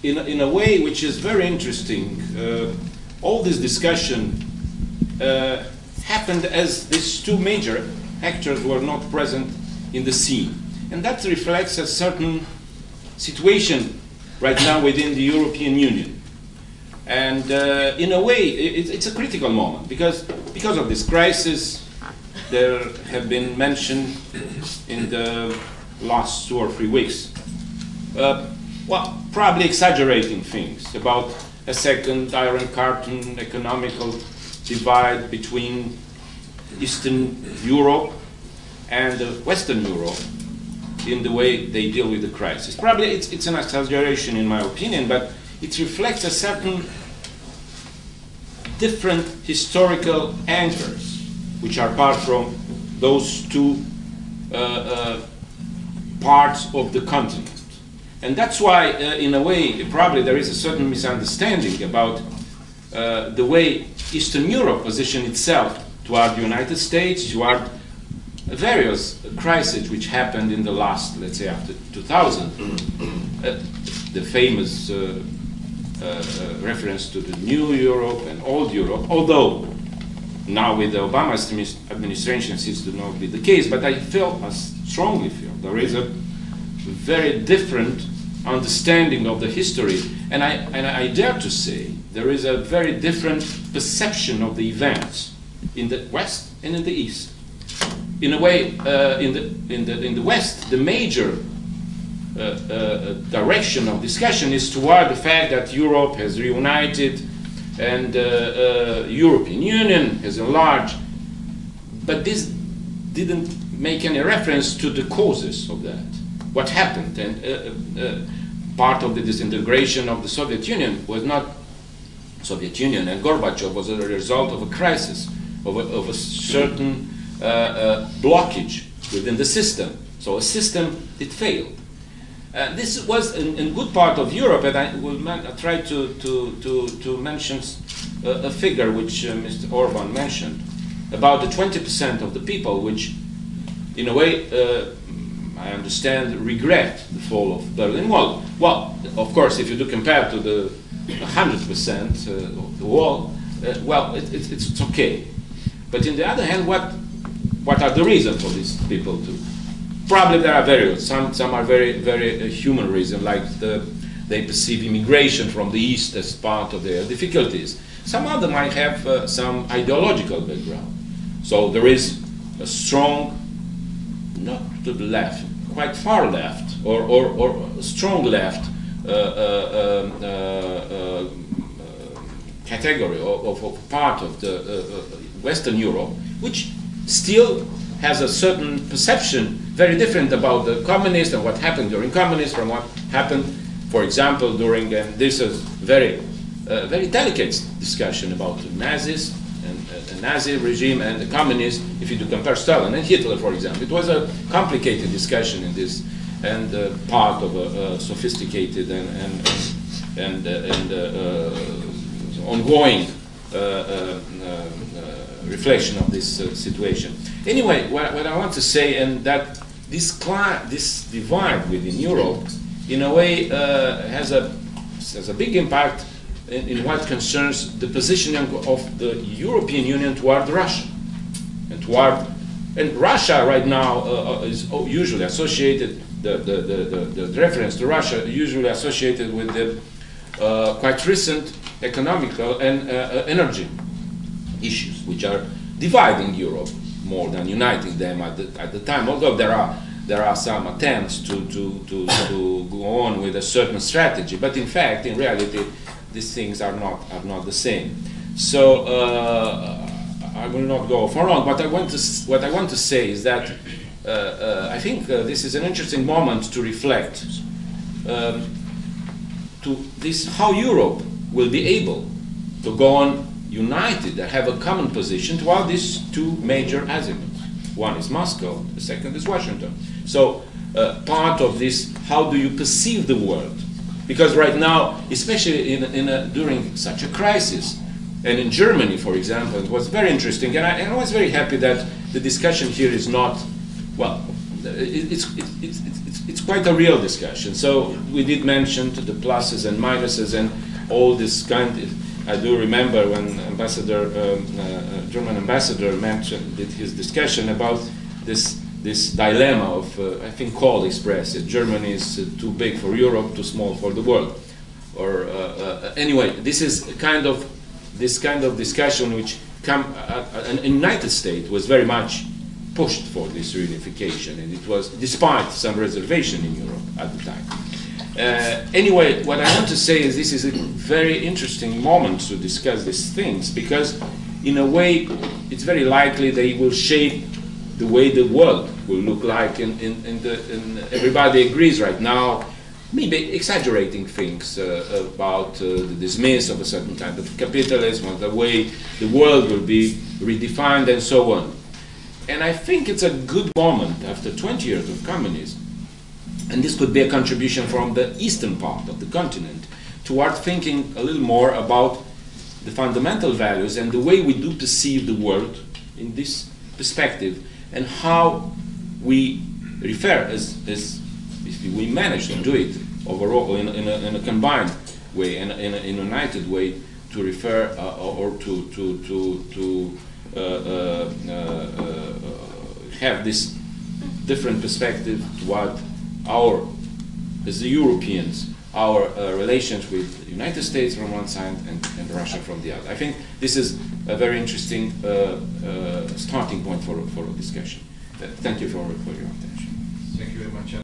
in a way which is very interesting. All this discussion happened as these two major actors were not present in the scene. And that reflects a certain situation right now within the European Union. And in a way, it's a critical moment because of this crisis. There have been mentioned in the last 2 or 3 weeks, well, probably exaggerating things about a second Iron Curtain economical divide between Eastern Europe and Western Europe in the way they deal with the crisis. Probably it's an exaggeration in my opinion, but it reflects a certain different historical anchors which are part from those two parts of the continent. And that's why, in a way, probably there is a certain misunderstanding about the way Eastern Europe positioned itself toward the United States, toward various crises which happened in the last, let's say, after 2000. The famous reference to the New Europe and Old Europe, although now with the Obama administration seems to not be the case, but I strongly feel there is a very different understanding of the history, and I dare to say there is a very different perception of the events in the West and in the East. In a way, in the West, the major direction of discussion is toward the fact that Europe has reunited and European Union has enlarged, but this didn't make any reference to the causes of that. What happened, and part of the disintegration of the Soviet Union was not Soviet Union, and Gorbachev was a result of a crisis, of a certain blockage within the system. So a system that failed. This was in good part of Europe, and I will try to mention a figure which Mr. Orban mentioned, about the 20% of the people which, in a way, I understand, regret the fall of Berlin Wall. Well, of course, if you do compare to the 100% of the wall, well, it's okay. But on the other hand, what are the reasons for these people to? Probably there are various. Some are very human reasons, like they perceive immigration from the East as part of their difficulties. Some other might have some ideological background. So there is a strong, not to the left, quite far left, or strong left category of part of the Western Europe, which still has a certain perception very different about the communists and what happened during communism from what happened, for example, during, and this is very delicate discussion about the Nazis and the Nazi regime and the communists, if you do compare Stalin and Hitler, for example. It was a complicated discussion in this, and part of a sophisticated and ongoing reflection of this situation. Anyway, what I want to say, and that this divide within Europe, in a way, has a big impact in what concerns the positioning of the European Union toward Russia, and Russia right now is usually associated. The reference to Russia usually associated with the quite recent economical and energy issues, which are dividing Europe more than uniting them at the time. Although there are some attempts to go on with a certain strategy, but in fact, in reality, these things are not the same. So I will not go for long. What I want to say is that I think this is an interesting moment to reflect to this, how Europe will be able to go on united, have a common position toward these two major azimuths. One is Moscow, the second is Washington. So part of this, how do you perceive the world? Because right now, especially during such a crisis, and in Germany, for example, it was very interesting, and I was very happy that the discussion here is not, well, it's it's quite a real discussion. So we did mention the pluses and minuses and all this kind. I do remember when German ambassador did his discussion about this dilemma of, I think Kohl expressed it, Germany is too big for Europe, too small for the world. Or anyway, this is this kind of discussion which the United States was very much pushed for this reunification, and it was despite some reservation in Europe at the time. Anyway, what I want to say is this is a very interesting moment to discuss these things, because in a way it's very likely they will shape the way the world will look like, and everybody agrees right now, maybe exaggerating things about the dismiss of a certain kind of capitalism, or the way the world will be redefined and so on. And I think it's a good moment after 20 years of communism, and this could be a contribution from the eastern part of the continent, toward thinking a little more about the fundamental values and the way we do perceive the world in this perspective, and how we refer, as if we manage to do it overall in a combined way, in a united way, to refer or to have this different perspective toward our, as the Europeans, our relations with the United States from one side and Russia from the other. I think this is a very interesting starting point for a discussion. Thank you for your attention. Thank you very much.